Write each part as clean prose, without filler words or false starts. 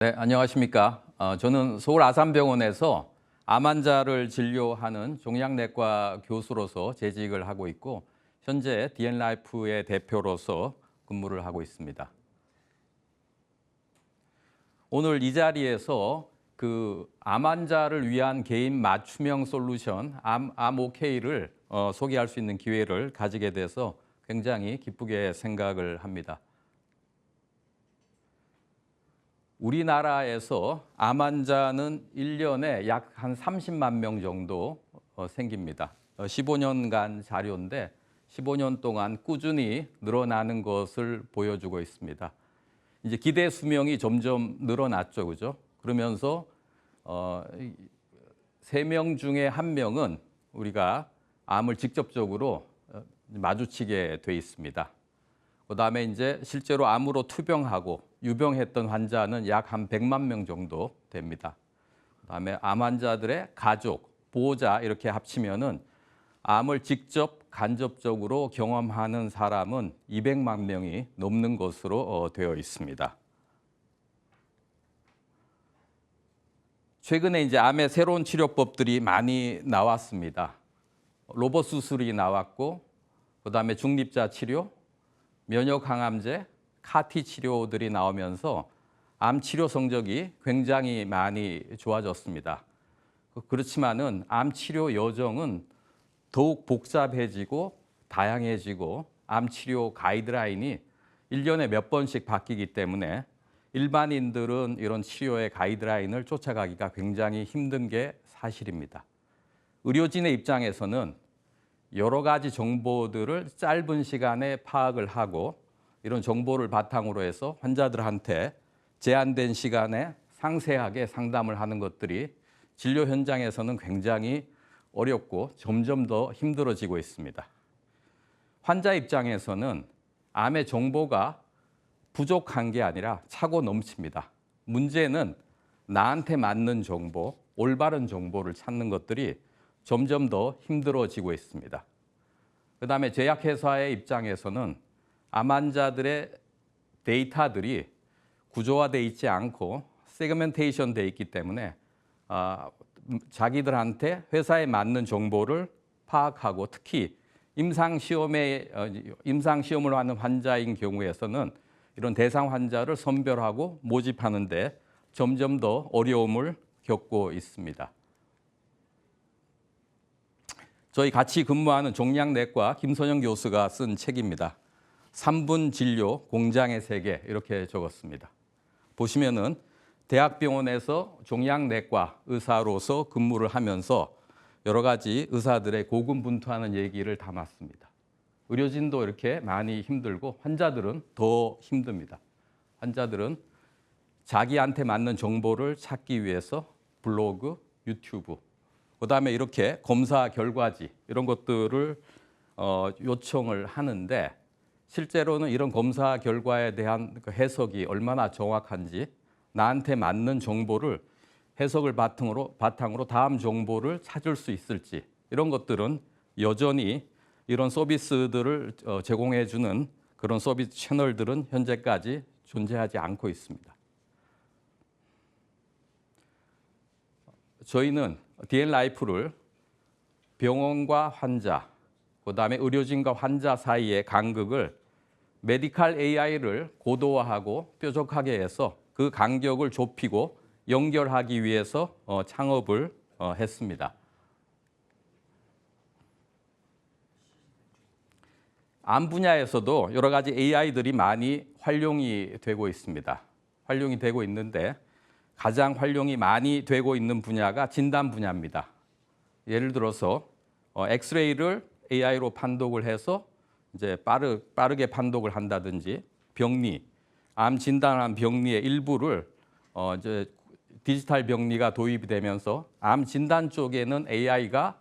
네, 안녕하십니까. 저는 서울 아산병원에서 암 환자를 진료하는 종양내과 교수로서 재직을 하고 있고 현재 DN라이프의 대표로서 근무를 하고 있습니다. 오늘 이 자리에서 암 환자를 위한 개인 맞춤형 솔루션 암오케이를 소개할 수 있는 기회를 가지게 돼서 굉장히 기쁘게 생각을 합니다. 우리나라에서 암 환자는 1년에 약 한 30만 명 정도 생깁니다. 15년간 자료인데 15년 동안 꾸준히 늘어나는 것을 보여주고 있습니다. 이제 기대 수명이 점점 늘어났죠, 그죠? 그러면서 3명 중에 1명은 우리가 암을 직접적으로 마주치게 돼 있습니다. 그다음에 이제 실제로 암으로 투병하고 유병했던 환자는 약 한 100만 명 정도 됩니다. 그다음에 암 환자들의 가족, 보호자 이렇게 합치면은 암을 직접 간접적으로 경험하는 사람은 200만 명이 넘는 것으로 되어 있습니다. 최근에 이제 암의 새로운 치료법들이 많이 나왔습니다. 로봇 수술이 나왔고, 그다음에 중립자 치료, 면역 항암제, 카티 치료들이 나오면서 암 치료 성적이 굉장히 많이 좋아졌습니다. 그렇지만은 암 치료 여정은 더욱 복잡해지고 다양해지고 암 치료 가이드라인이 1년에 몇 번씩 바뀌기 때문에 일반인들은 이런 치료의 가이드라인을 쫓아가기가 굉장히 힘든 게 사실입니다. 의료진의 입장에서는 여러 가지 정보들을 짧은 시간에 파악을 하고 이런 정보를 바탕으로 해서 환자들한테 제한된 시간에 상세하게 상담을 하는 것들이 진료 현장에서는 굉장히 어렵고 점점 더 힘들어지고 있습니다. 환자 입장에서는 암의 정보가 부족한 게 아니라 차고 넘칩니다. 문제는 나한테 맞는 정보, 올바른 정보를 찾는 것들이 점점 더 힘들어지고 있습니다. 그다음에 제약회사의 입장에서는 암 환자들의 데이터들이 구조화되어 있지 않고 세그멘테이션 되어 있기 때문에 자기들한테 회사에 맞는 정보를 파악하고 특히 임상시험을 하는 환자인 경우에서는 이런 대상 환자를 선별하고 모집하는 데 점점 더 어려움을 겪고 있습니다. 저희 같이 근무하는 종양내과 김선영 교수가 쓴 책입니다. 3분 진료 공장의 세계 이렇게 적었습니다. 보시면은 대학병원에서 종양내과 의사로서 근무를 하면서 여러 가지 의사들의 고군분투하는 얘기를 담았습니다. 의료진도 이렇게 많이 힘들고 환자들은 더 힘듭니다. 환자들은 자기한테 맞는 정보를 찾기 위해서 블로그, 유튜브, 그다음에 이렇게 검사 결과지 이런 것들을 요청을 하는데 실제로는 이런 검사 결과에 대한 해석이 얼마나 정확한지 나한테 맞는 정보를 해석을 바탕으로 다음 정보를 찾을 수 있을지 이런 것들은 여전히 이런 서비스들을 제공해 주는 그런 서비스 채널들은 현재까지 존재하지 않고 있습니다. 저희는 DN라이프를 병원과 환자, 그다음에 의료진과 환자 사이의 간극을 메디컬 AI를 고도화하고 뾰족하게 해서 그 간격을 좁히고 연결하기 위해서 창업을 했습니다. 암 분야에서도 여러 가지 AI들이 많이 활용이 되고 있습니다. 활용이 되고 있는데 가장 활용이 많이 되고 있는 분야가 진단 분야입니다. 예를 들어서 엑스레이를 AI로 판독을 해서 이제 빠르게 판독을 한다든지 병리, 암 진단한 병리의 일부를 이제 디지털 병리가 도입이 되면서 암 진단 쪽에는 AI가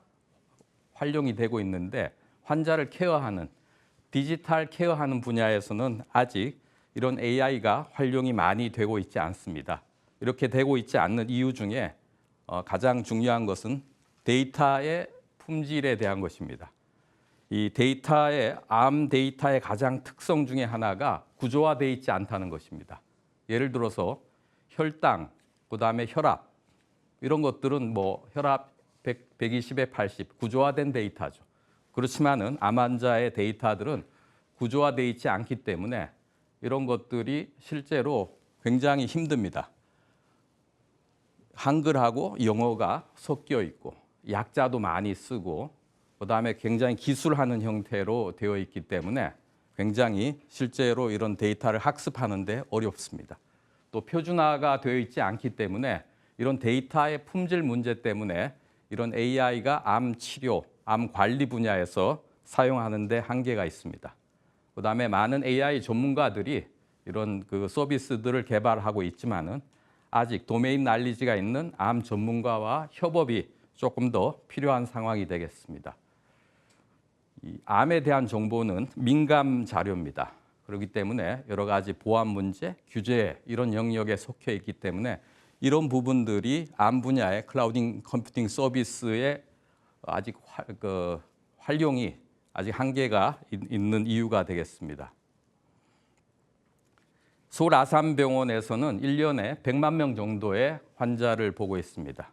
활용이 되고 있는데 환자를 케어하는 디지털 케어하는 분야에서는 아직 이런 AI가 활용이 많이 되고 있지 않습니다. 이렇게 되고 있지 않는 이유 중에 가장 중요한 것은 데이터의 품질에 대한 것입니다. 이 암 데이터의 가장 특성 중에 하나가 구조화되어 있지 않다는 것입니다. 예를 들어서 혈당, 그다음에 혈압 이런 것들은 뭐 혈압 120에 80 구조화된 데이터죠. 그렇지만은 암 환자의 데이터들은 구조화되어 있지 않기 때문에 이런 것들이 실제로 굉장히 힘듭니다. 한글하고 영어가 섞여 있고 약자도 많이 쓰고 그다음에 굉장히 기술하는 형태로 되어 있기 때문에 굉장히 실제로 이런 데이터를 학습하는 데 어렵습니다. 또 표준화가 되어 있지 않기 때문에 이런 데이터의 품질 문제 때문에 이런 AI가 암 치료, 암 관리 분야에서 사용하는 데 한계가 있습니다. 그다음에 많은 AI 전문가들이 이런 그 서비스들을 개발하고 있지만은 아직 도메인 날리지가 있는 암 전문가와 협업이 조금 더 필요한 상황이 되겠습니다. 이 암에 대한 정보는 민감 자료입니다. 그렇기 때문에 여러 가지 보안 문제, 규제 이런 영역에 속해 있기 때문에 이런 부분들이 암 분야의 클라우드 컴퓨팅 서비스의 아직 활용이 아직 한계가 있는 이유가 되겠습니다. 서울 아산병원에서는 1년에 100만 명 정도의 환자를 보고 있습니다.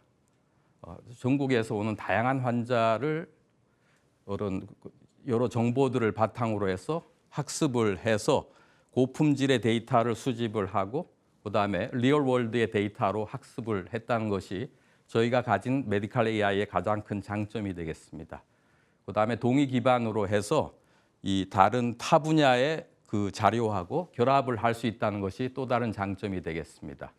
전국에서 오는 다양한 환자를 여러 정보들을 바탕으로 해서 학습을 해서 고품질의 데이터를 수집을 하고 그다음에 리얼월드의 데이터로 학습을 했다는 것이 저희가 가진 메디컬 AI의 가장 큰 장점이 되겠습니다. 그다음에 동의 기반으로 해서 이 다른 타 분야의 그 자료하고 결합을 할 수 있다는 것이 또 다른 장점이 되겠습니다.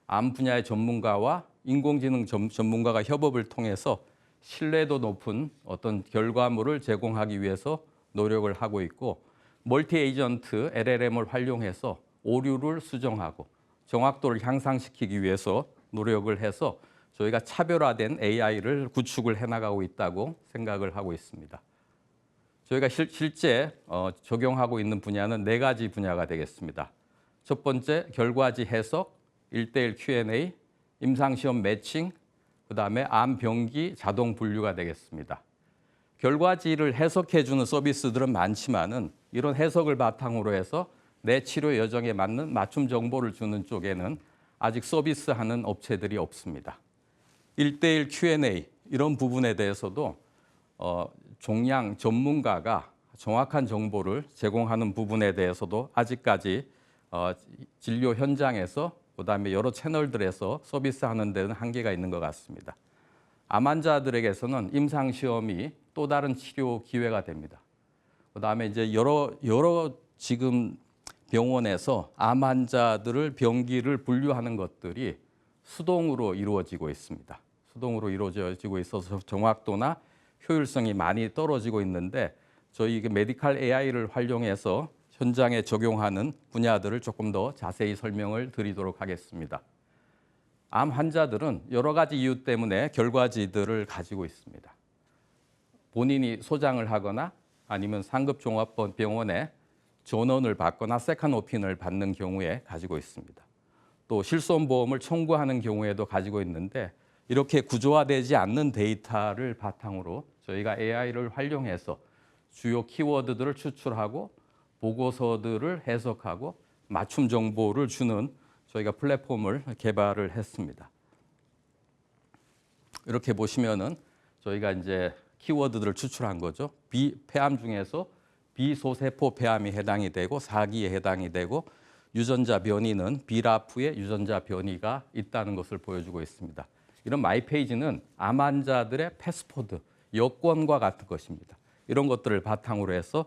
암 분야의 전문가와 인공지능 전문가가 협업을 통해서 신뢰도 높은 어떤 결과물을 제공하기 위해서 노력을 하고 있고 멀티 에이전트 LLM을 활용해서 오류를 수정하고 정확도를 향상시키기 위해서 노력을 해서 저희가 차별화된 AI를 구축을 해나가고 있다고 생각을 하고 있습니다. 저희가 실제 적용하고 있는 분야는 4가지 분야가 되겠습니다. 첫 번째, 결과지 해석, 1:1 Q&A, 임상시험 매칭, 그다음에 암 병기 자동 분류가 되겠습니다. 결과지를 해석해주는 서비스들은 많지만은 이런 해석을 바탕으로 해서 내 치료 여정에 맞는 맞춤 정보를 주는 쪽에는 아직 서비스하는 업체들이 없습니다. 1:1 Q&A 이런 부분에 대해서도 종양 전문가가 정확한 정보를 제공하는 부분에 대해서도 아직까지 진료 현장에서 그다음에 여러 채널들에서 서비스하는 데는 한계가 있는 것 같습니다. 암 환자들에게서는 임상시험이 또 다른 치료 기회가 됩니다. 그다음에 이제 여러 지금 병원에서 암 환자들을 병기를 분류하는 것들이 수동으로 이루어지고 있습니다. 수동으로 이루어지고 있어서 정확도나 효율성이 많이 떨어지고 있는데 저희 메디컬 AI를 활용해서 현장에 적용하는 분야들을 조금 더 자세히 설명을 드리도록 하겠습니다. 암 환자들은 여러 가지 이유 때문에 결과지들을 가지고 있습니다. 본인이 소장을 하거나 아니면 상급종합병원에 전원을 받거나 세컨 오피니언을 받는 경우에 가지고 있습니다. 또 실손보험을 청구하는 경우에도 가지고 있는데 이렇게 구조화되지 않는 데이터를 바탕으로 저희가 AI를 활용해서 주요 키워드들을 추출하고 보고서들을 해석하고 맞춤 정보를 주는 저희가 플랫폼을 개발을 했습니다. 이렇게 보시면은 저희가 이제 키워드들을 추출한 거죠. 폐암 중에서 비소세포 폐암이 해당이 되고 4기에 해당이 되고 유전자 변이는 비라프의 유전자 변이가 있다는 것을 보여주고 있습니다. 이런 마이페이지는 암 환자들의 패스포드, 여권과 같은 것입니다. 이런 것들을 바탕으로 해서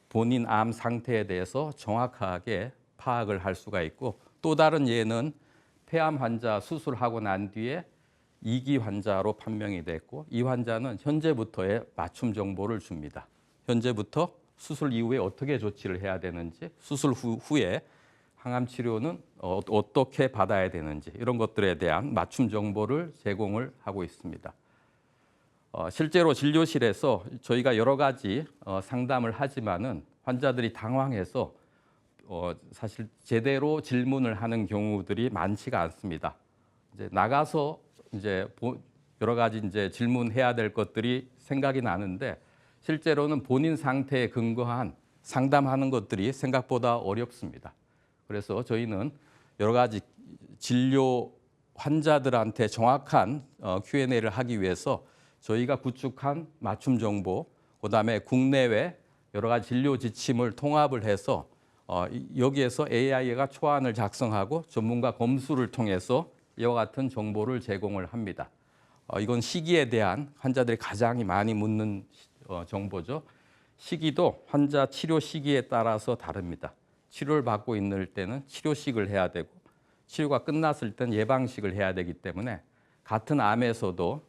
본인 암 상태에 대해서 정확하게 파악을 할 수가 있고 또 다른 예는 폐암 환자 수술하고 난 뒤에 2기 환자로 판명이 됐고 이 환자는 현재부터의 맞춤 정보를 줍니다. 현재부터 수술 이후에 어떻게 조치를 해야 되는지, 수술 후에 항암 치료는 어떻게 받아야 되는지 이런 것들에 대한 맞춤 정보를 제공을 하고 있습니다. 실제로 진료실에서 저희가 여러 가지 상담을 하지만은 환자들이 당황해서 사실 제대로 질문을 하는 경우들이 많지가 않습니다. 이제 나가서 이제 여러 가지 이제 질문해야 될 것들이 생각이 나는데 실제로는 본인 상태에 근거한 상담하는 것들이 생각보다 어렵습니다. 그래서 저희는 여러 가지 진료 환자들한테 정확한 Q&A를 하기 위해서 저희가 구축한 맞춤 정보, 그다음에 국내외 여러 가지 진료 지침을 통합을 해서 여기에서 AI가 초안을 작성하고 전문가 검수를 통해서 이와 같은 정보를 제공을 합니다. 이건 시기에 대한 환자들이 가장 많이 묻는 정보죠. 시기도 환자 치료 시기에 따라서 다릅니다. 치료를 받고 있는 때는 치료식을 해야 되고 치료가 끝났을 땐 예방식을 해야 되기 때문에 같은 암에서도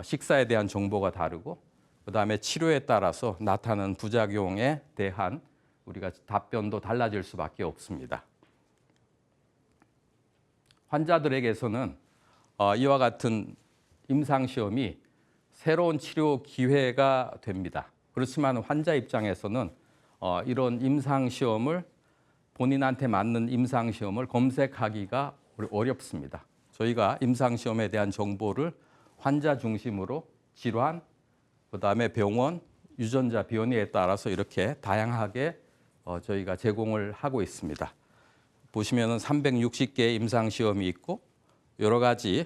식사에 대한 정보가 다르고 그다음에 치료에 따라서 나타나는 부작용에 대한 우리가 답변도 달라질 수밖에 없습니다. 환자들에게서는 이와 같은 임상시험이 새로운 치료 기회가 됩니다. 그렇지만 환자 입장에서는 이런 임상시험을 본인한테 맞는 임상시험을 검색하기가 어렵습니다. 저희가 임상시험에 대한 정보를 환자 중심으로 질환, 그다음에 병원, 유전자 변이에 따라서 이렇게 다양하게 저희가 제공을 하고 있습니다. 보시면은 360개의 임상시험이 있고 여러 가지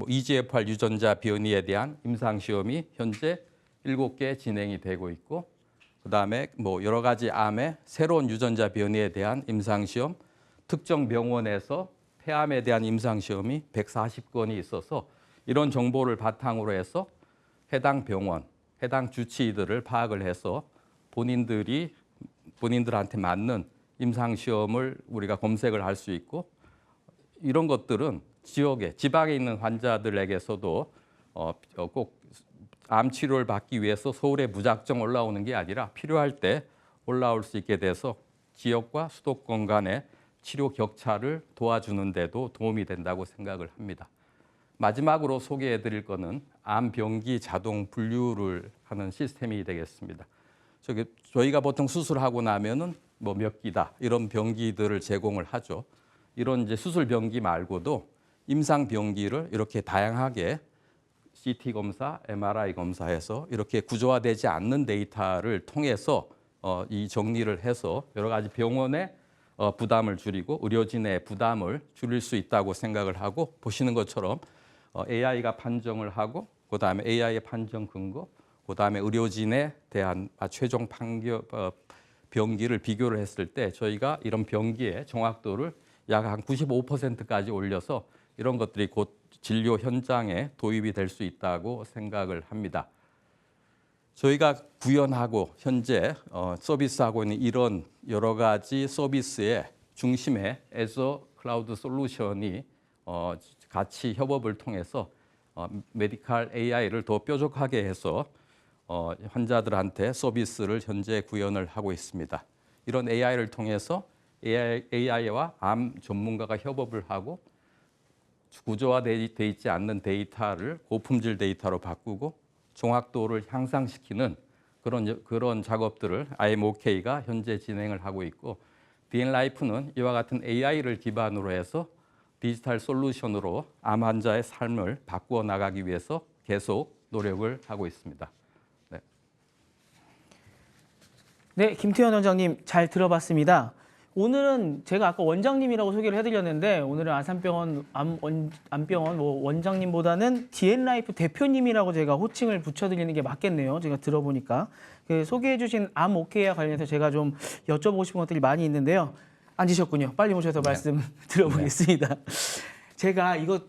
EGFR 유전자 변이에 대한 임상시험이 현재 7개 진행이 되고 있고 그다음에 여러 가지 암의 새로운 유전자 변이에 대한 임상시험, 특정 병원에서 폐암에 대한 임상시험이 140건이 있어서 이런 정보를 바탕으로 해서 해당 병원, 해당 주치의들을 파악을 해서 본인들한테 맞는 임상시험을 우리가 검색을 할 수 있고 이런 것들은 지방에 있는 환자들에게서도 꼭 암 치료를 받기 위해서 서울에 무작정 올라오는 게 아니라 필요할 때 올라올 수 있게 돼서 지역과 수도권 간의 치료 격차를 도와주는 데도 도움이 된다고 생각을 합니다. 마지막으로 소개해 드릴 거는 암 병기 자동 분류를 하는 시스템이 되겠습니다. 저희가 보통 수술하고 나면은 몇 기다 이런 병기들을 제공을 하죠. 이런 이제 수술 병기 말고도 임상 병기를 이렇게 다양하게 CT 검사, MRI 검사해서 이렇게 구조화되지 않는 데이터를 통해서 이 정리를 해서 여러 가지 병원의 부담을 줄이고 의료진의 부담을 줄일 수 있다고 생각을 하고 보시는 것처럼 AI가 판정을 하고 그다음에 AI의 판정 근거, 그다음에 의료진에 대한 최종 병기를 비교를 했을 때 저희가 이런 병기의 정확도를 약 한 95%까지 올려서 이런 것들이 곧 진료 현장에 도입이 될 수 있다고 생각을 합니다. 저희가 구현하고 현재 서비스하고 있는 이런 여러 가지 서비스의 중심에 애저 클라우드 솔루션이 같이 협업을 통해서 메디컬 AI를 더 뾰족하게 해서 환자들한테 서비스를 현재 구현을 하고 있습니다. 이런 AI를 통해서 AI와 암 전문가가 협업을 하고 구조화되어 있지 않는 데이터를 고품질 데이터로 바꾸고 정확도를 향상시키는 그런 작업들을 IMOK가 현재 진행을 하고 있고 DN라이프는 이와 같은 AI를 기반으로 해서 디지털 솔루션으로 암 환자의 삶을 바꾸어 나가기 위해서 계속 노력을 하고 있습니다. 네, 김태현 원장님 잘 들어봤습니다. 오늘은 제가 아까 원장님이라고 소개를 해드렸는데 오늘은 아산병원 암병원 원장님보다는 DN라이프 대표님이라고 제가 호칭을 붙여드리는 게 맞겠네요. 제가 들어보니까 소개해주신 암오케이와 관련해서 제가 좀 여쭤보고 싶은 것들이 많이 있는데요. 앉으셨군요. 빨리 모셔서 말씀 들어보겠습니다. 제가 이거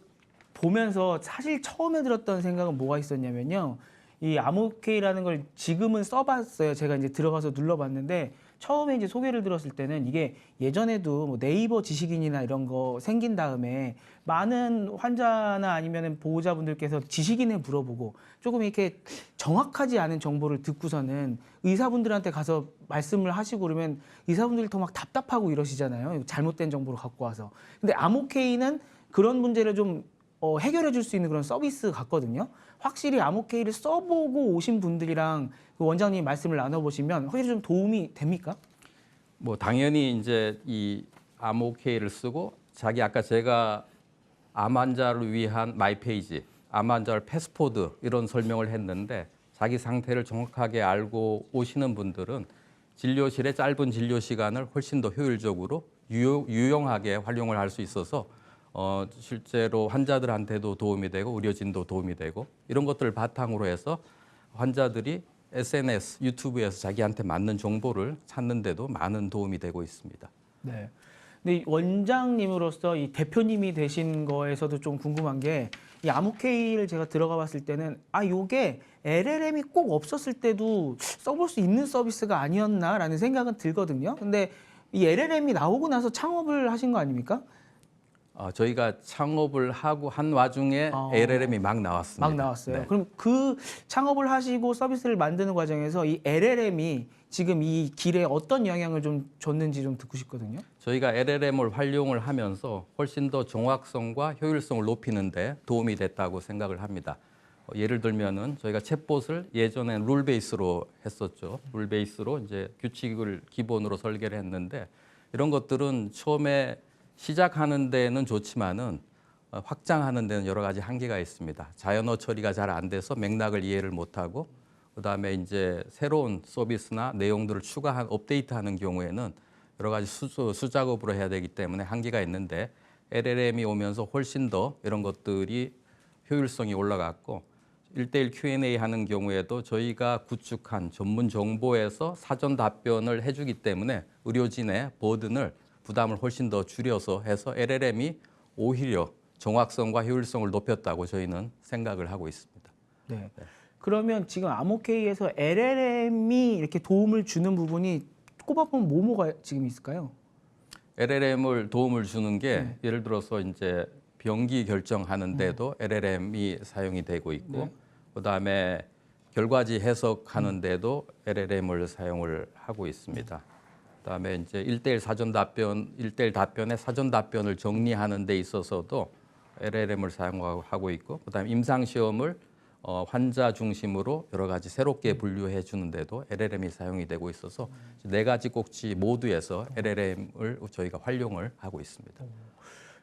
보면서 사실 처음에 들었던 생각은 뭐가 있었냐면요. 이 암오케이라는 걸 지금은 써봤어요. 제가 이제 들어가서 눌러봤는데 처음에 이제 소개를 들었을 때는 이게 예전에도 네이버 지식인이나 이런 거 생긴 다음에 많은 환자나 아니면 보호자분들께서 지식인에 물어보고 조금 이렇게 정확하지 않은 정보를 듣고서는 의사분들한테 가서 말씀을 하시고 그러면 의사분들이 더 막 답답하고 이러시잖아요. 잘못된 정보를 갖고 와서. 근데 암오케이는 그런 문제를 좀 해결해 줄 수 있는 그런 서비스 같거든요. 확실히 암오케이를 써보고 오신 분들이랑 그 원장님 말씀을 나눠보시면 확실히 좀 도움이 됩니까? 당연히 이제 이 암오케이를 쓰고 아까 제가 암 환자를 위한 마이페이지, 암 환자를 패스포드 이런 설명을 했는데 자기 상태를 정확하게 알고 오시는 분들은 진료실의 짧은 진료 시간을 훨씬 더 효율적으로 유용하게 활용을 할 수 있어서 실제로 환자들한테도 도움이 되고 의료진도 도움이 되고 이런 것들을 바탕으로 해서 환자들이 SNS, 유튜브에서 자기한테 맞는 정보를 찾는데도 많은 도움이 되고 있습니다. 네. 근데 이 원장님으로서 이 대표님이 되신 거에서도 좀 궁금한 게 이 아모케이를 제가 들어가 봤을 때는 요게 LLM이 꼭 없었을 때도 써볼 수 있는 서비스가 아니었나라는 생각은 들거든요. 근데 이 LLM이 나오고 나서 창업을 하신 거 아닙니까? 저희가 창업을 하고 한 와중에 LLM이 막 나왔습니다. 막 나왔어요. 네. 그럼 그 창업을 하시고 서비스를 만드는 과정에서 이 LLM이 지금 이 길에 어떤 영향을 좀 줬는지 좀 듣고 싶거든요. 저희가 LLM을 활용을 하면서 훨씬 더 정확성과 효율성을 높이는 데 도움이 됐다고 생각을 합니다. 예를 들면은 저희가 챗봇을 예전엔 룰 베이스로 했었죠. 룰 베이스로 이제 규칙을 기본으로 설계를 했는데 이런 것들은 처음에 시작하는 데는 좋지만은 확장하는 데는 여러 가지 한계가 있습니다. 자연어 처리가 잘 안 돼서 맥락을 이해를 못하고 그다음에 이제 새로운 서비스나 내용들을 추가한 업데이트하는 경우에는 여러 가지 수작업으로 해야 되기 때문에 한계가 있는데 LLM이 오면서 훨씬 더 이런 것들이 효율성이 올라갔고 1대1 Q&A 하는 경우에도 저희가 구축한 전문 정보에서 사전 답변을 해주기 때문에 의료진의 버든을 부담을 훨씬 더 줄여서 해서 LLM이 오히려 정확성과 효율성을 높였다고 저희는 생각을 하고 있습니다. 네. 그러면 지금 아모케이에서 LLM이 이렇게 도움을 주는 부분이 꼽아보면 뭐가 지금 있을까요? LLM을 도움을 주는 게 예를 들어서 이제 병기 결정하는데도 LLM이 사용이 되고 있고 그다음에 결과지 해석하는데도 LLM을 사용을 하고 있습니다. 그다음에 이제 1대1 사전 답변, 1대1 답변의 사전 답변을 정리하는 데 있어서도 LLM을 사용하고 있고 그다음에 임상 시험을 환자 중심으로 여러 가지 새롭게 분류해 주는데도 LLM이 사용이 되고 있어서 네 가지 꼭지 모두에서 LLM을 저희가 활용을 하고 있습니다.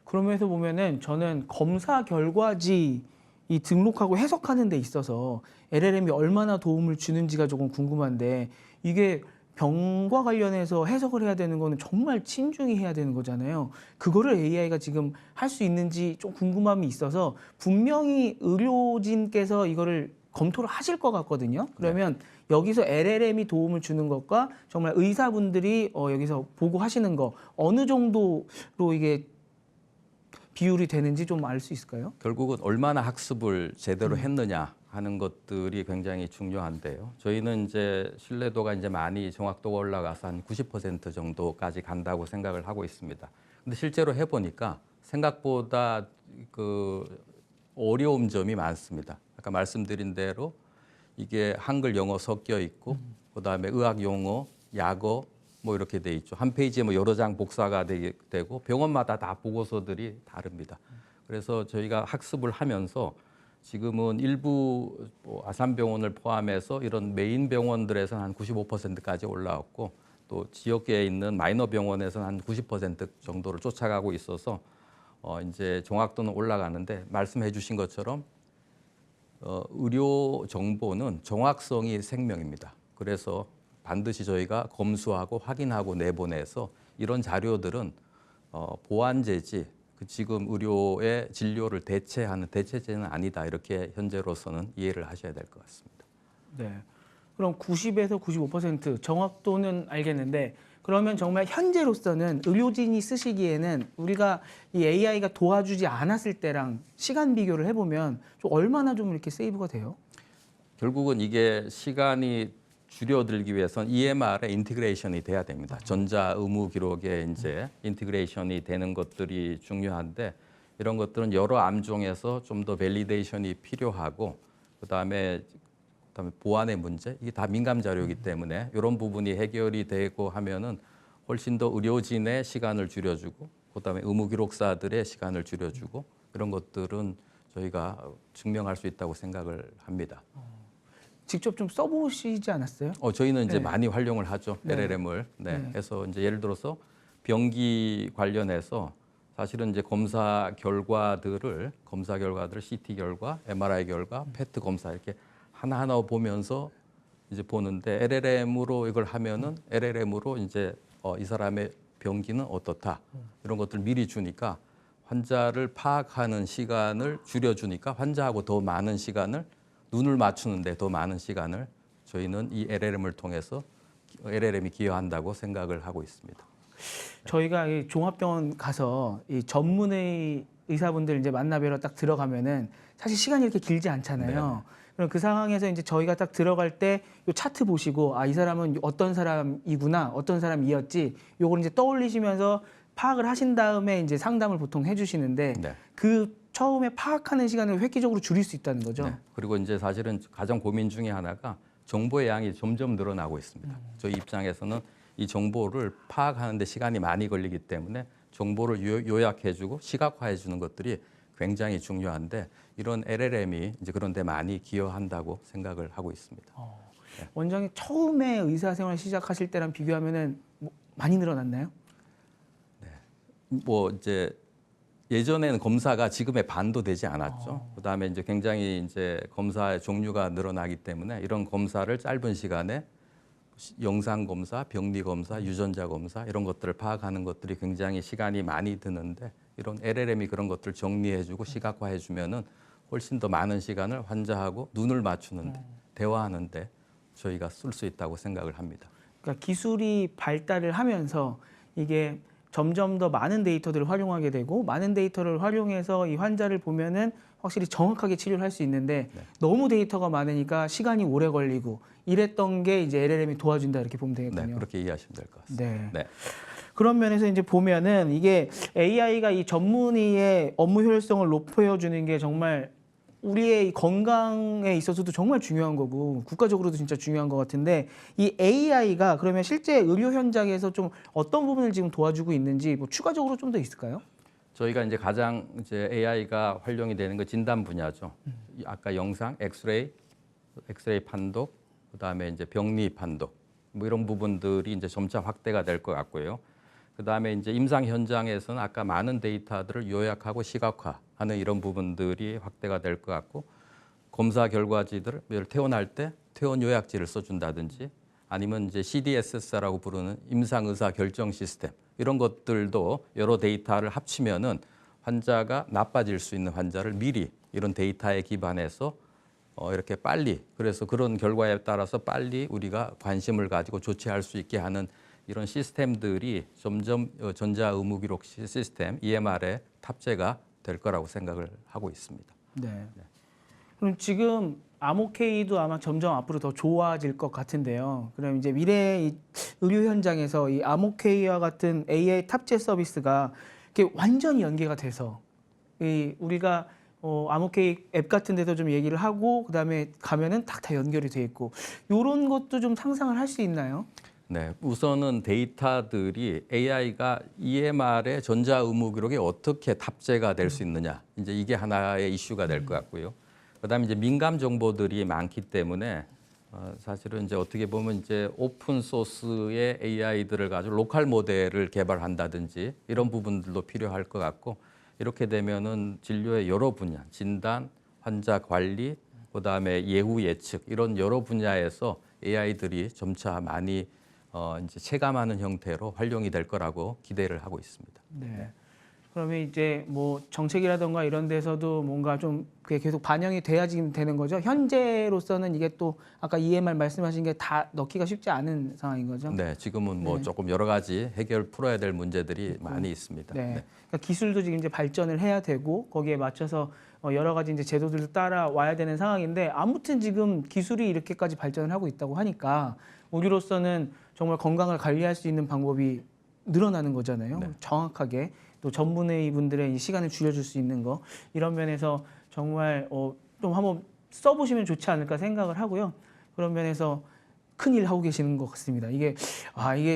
그러면서 보면은 저는 검사 결과지 이 등록하고 해석하는 데 있어서 LLM이 얼마나 도움을 주는지가 조금 궁금한데 이게 병과 관련해서 해석을 해야 되는 거는 정말 신중히 해야 되는 거잖아요. 그거를 AI가 지금 할 수 있는지 좀 궁금함이 있어서 분명히 의료진께서 이거를 검토를 하실 것 같거든요. 그러면 여기서 LLM이 도움을 주는 것과 정말 의사분들이 여기서 보고 하시는 거 어느 정도로 이게 비율이 되는지 좀 알 수 있을까요? 결국은 얼마나 학습을 제대로 했느냐 하는 것들이 굉장히 중요한데요. 저희는 이제 신뢰도가 이제 많이 정확도가 올라가서 한 90% 정도까지 간다고 생각을 하고 있습니다. 근데 실제로 해보니까 생각보다 그 어려움 점이 많습니다. 아까 말씀드린 대로 이게 한글 영어 섞여 있고 그다음에 의학 용어, 약어 뭐 이렇게 돼 있죠. 한 페이지에 뭐 여러 장 복사가 되고 병원마다 다 보고서들이 다릅니다. 그래서 저희가 학습을 하면서 지금은 일부 아산병원을 포함해서 이런 메인 병원들에서는 한 95%까지 올라왔고 또 지역에 있는 마이너 병원에서는 한 90% 정도를 쫓아가고 있어서 이제 정확도는 올라가는데 말씀해 주신 것처럼 의료 정보는 정확성이 생명입니다. 그래서 반드시 저희가 검수하고 확인하고 내보내서 이런 자료들은 보완제지 지금 의료의 진료를 대체하는 대체제는 아니다. 이렇게 현재로서는 이해를 하셔야 될 것 같습니다. 네. 그럼 90에서 95% 정확도는 알겠는데 그러면 정말 현재로서는 의료진이 쓰시기에는 우리가 이 AI가 도와주지 않았을 때랑 시간 비교를 해보면 좀 얼마나 좀 이렇게 세이브가 돼요? 결국은 이게 시간이 줄여들기 위해서는 EMR에 인티그레이션이 돼야 됩니다. 전자 의무 기록에 이제 인티그레이션이 되는 것들이 중요한데 이런 것들은 여러 암종에서 좀 더 밸리데이션이 필요하고 그다음에 보안의 문제 이게 다 민감 자료이기 때문에 이런 부분이 해결이 되고 하면은 훨씬 더 의료진의 시간을 줄여주고 그다음에 의무 기록사들의 시간을 줄여주고 이런 것들은 저희가 증명할 수 있다고 생각을 합니다. 직접 좀 써보시지 않았어요? 저희는 이제 네. 많이 활용을 하죠. 네. LLM을. 네. 해서 이제 예를 들어서 병기 관련해서 사실은 이제 검사 결과들을 CT 결과, MRI 결과, 페트 검사 이렇게 하나하나 보면서 이제 보는데 LLM으로 이걸 하면은 LLM으로 이제 이 사람의 병기는 어떻다 이런 것들 미리 주니까 환자를 파악하는 시간을 줄여주니까 환자하고 더 많은 시간을 눈을 맞추는데 더 많은 시간을 저희는 이 LLM을 통해서 LLM이 기여한다고 생각을 하고 있습니다. 저희가 이 종합병원 가서 이 전문의 의사분들 이제 만나 뵈러 딱 들어가면은 사실 시간이 이렇게 길지 않잖아요. 그럼 그 상황에서 이제 저희가 딱 들어갈 때 이 차트 보시고 아, 이 사람은 어떤 사람이구나, 어떤 사람이었지, 요걸 이제 떠올리시면서 파악을 하신 다음에 이제 상담을 보통 해주시는데 네. 그 처음에 파악하는 시간을 획기적으로 줄일 수 있다는 거죠. 네. 그리고 이제 사실은 가장 고민 중에 하나가 정보의 양이 점점 늘어나고 있습니다. 저희 입장에서는 이 정보를 파악하는 데 시간이 많이 걸리기 때문에 정보를 요약해주고 시각화해주는 것들이 굉장히 중요한데 이런 LLM이 이제 그런 데 많이 기여한다고 생각을 하고 있습니다. 원장님 처음에 의사생활 시작하실 때랑 비교하면은 뭐 많이 늘어났나요? 뭐 이제 예전에는 검사가 지금의 반도 되지 않았죠. 그다음에 이제 굉장히 이제 검사의 종류가 늘어나기 때문에 이런 검사를 짧은 시간에 영상 검사, 병리 검사, 유전자 검사 이런 것들을 파악하는 것들이 굉장히 시간이 많이 드는데 이런 LLM이 그런 것들을 정리해주고 시각화해주면은 훨씬 더 많은 시간을 환자하고 눈을 맞추는데 대화하는데 저희가 쓸 수 있다고 생각을 합니다. 그러니까 기술이 발달을 하면서 이게 점점 더 많은 데이터들을 활용하게 되고 많은 데이터를 활용해서 이 환자를 보면은 확실히 정확하게 치료를 할 수 있는데 너무 데이터가 많으니까 시간이 오래 걸리고 이랬던 게 이제 LLM이 도와준다 이렇게 보면 되겠군요. 네, 그렇게 이해하시면 될 것 같습니다. 네. 네. 그런 면에서 이제 보면은 이게 AI가 이 전문의의 업무 효율성을 높여주는 게 정말 우리의 이 건강에 있어서도 정말 중요한 거고 국가적으로도 진짜 중요한 것 같은데 이 AI가 그러면 실제 의료 현장에서 좀 어떤 부분을 지금 도와주고 있는지 뭐 추가적으로 좀 더 있을까요? 저희가 이제 가장 이제 AI가 활용이 되는 거 진단 분야죠. 아까 영상, 엑스레이 판독, 그다음에 이제 병리 판독 뭐 이런 부분들이 이제 점차 확대가 될 것 같고요. 그다음에 이제 임상 현장에서는 아까 많은 데이터들을 요약하고 시각화하는 이런 부분들이 확대가 될 것 같고 검사 결과지들을 퇴원할 때 퇴원 요약지를 써준다든지 아니면 이제 CDSS라고 부르는 임상 의사 결정 시스템 이런 것들도 여러 데이터를 합치면은 환자가 나빠질 수 있는 환자를 미리 이런 데이터에 기반해서 이렇게 빨리 그래서 그런 결과에 따라서 빨리 우리가 관심을 가지고 조치할 수 있게 하는 이런 시스템들이 점점 전자의무기록 시스템 EMR에 탑재가 될 거라고 생각을 하고 있습니다. 네. 그럼 지금 암호케이도 아마 점점 앞으로 더 좋아질 것 같은데요. 그럼 이제 미래 이 의료 현장에서 이 암호케이와 같은 AI 탑재 서비스가 이렇게 완전히 연계가 돼서 이 우리가 암호케이 앱 같은 데도 좀 얘기를 하고 그다음에 가면은 딱 다 연결이 돼 있고 이런 것도 좀 상상을 할 수 있나요? 네, 우선은 데이터들이 AI가 EMR의 전자의무 기록에 어떻게 탑재가 될 수 있느냐, 이제 이게 하나의 이슈가 될 것 같고요. 그다음에 이제 민감 정보들이 많기 때문에 사실은 이제 어떻게 보면 이제 오픈 소스의 AI들을 가지고 로컬 모델을 개발한다든지 이런 부분들도 필요할 것 같고 이렇게 되면은 진료의 여러 분야, 진단, 환자 관리, 그다음에 예후 예측 이런 여러 분야에서 AI들이 점차 많이 이제 체감하는 형태로 활용이 될 거라고 기대를 하고 있습니다. 네. 그러면 이제 뭐 정책이라던가 이런 데서도 뭔가 좀 그게 계속 반영이 돼야지 되는 거죠. 현재로서는 이게 또 아까 EMR 말씀하신 게 다 넣기가 쉽지 않은 상황인 거죠. 네, 지금은 뭐 네. 조금 여러 가지 풀어야 될 문제들이 많이 있습니다. 네. 네. 그러니까 기술도 지금 이제 발전을 해야 되고 거기에 맞춰서 여러 가지 이제 제도들도 따라와야 되는 상황인데 아무튼 지금 기술이 이렇게까지 발전을 하고 있다고 하니까 우리로서는 정말 건강을 관리할 수 있는 방법이 늘어나는 거잖아요. 네. 정확하게 또 전문의 분들의 이 시간을 줄여줄 수 있는 거 이런 면에서 정말 좀 한번 써보시면 좋지 않을까 생각을 하고요. 그런 면에서 큰일 하고 계시는 것 같습니다. 이게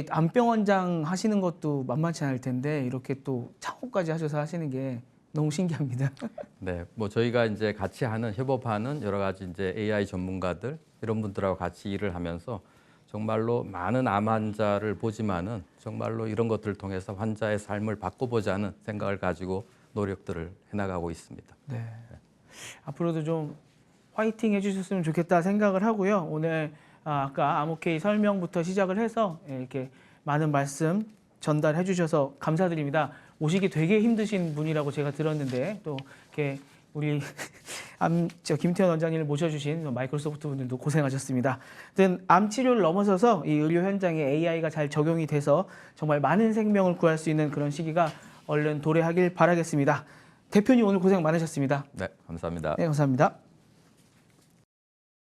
암병원장 하시는 것도 만만치 않을 텐데 이렇게 또 창업까지 하셔서 하시는 게 너무 신기합니다. 네, 뭐 저희가 이제 같이 협업하는 여러 가지 이제 AI 전문가들 이런 분들하고 같이 일을 하면서 정말로 많은 암 환자를 보지만은 정말로 이런 것들을 통해서 환자의 삶을 바꿔보자는 생각을 가지고 노력들을 해나가고 있습니다. 네. 앞으로도 좀 화이팅 해주셨으면 좋겠다 생각을 하고요. 오늘 아까 암호케이 설명부터 시작을 해서 이렇게 많은 말씀 전달해 주셔서 감사드립니다. 오시기 되게 힘드신 분이라고 제가 들었는데 또 이렇게 우리 김태현 원장님을 모셔주신 마이크로소프트 분들도 고생하셨습니다. 하여튼 암 치료를 넘어서서 이 의료 현장에 AI가 잘 적용이 돼서 정말 많은 생명을 구할 수 있는 그런 시기가 얼른 도래하길 바라겠습니다. 대표님 오늘 고생 많으셨습니다. 네, 감사합니다. 네, 감사합니다.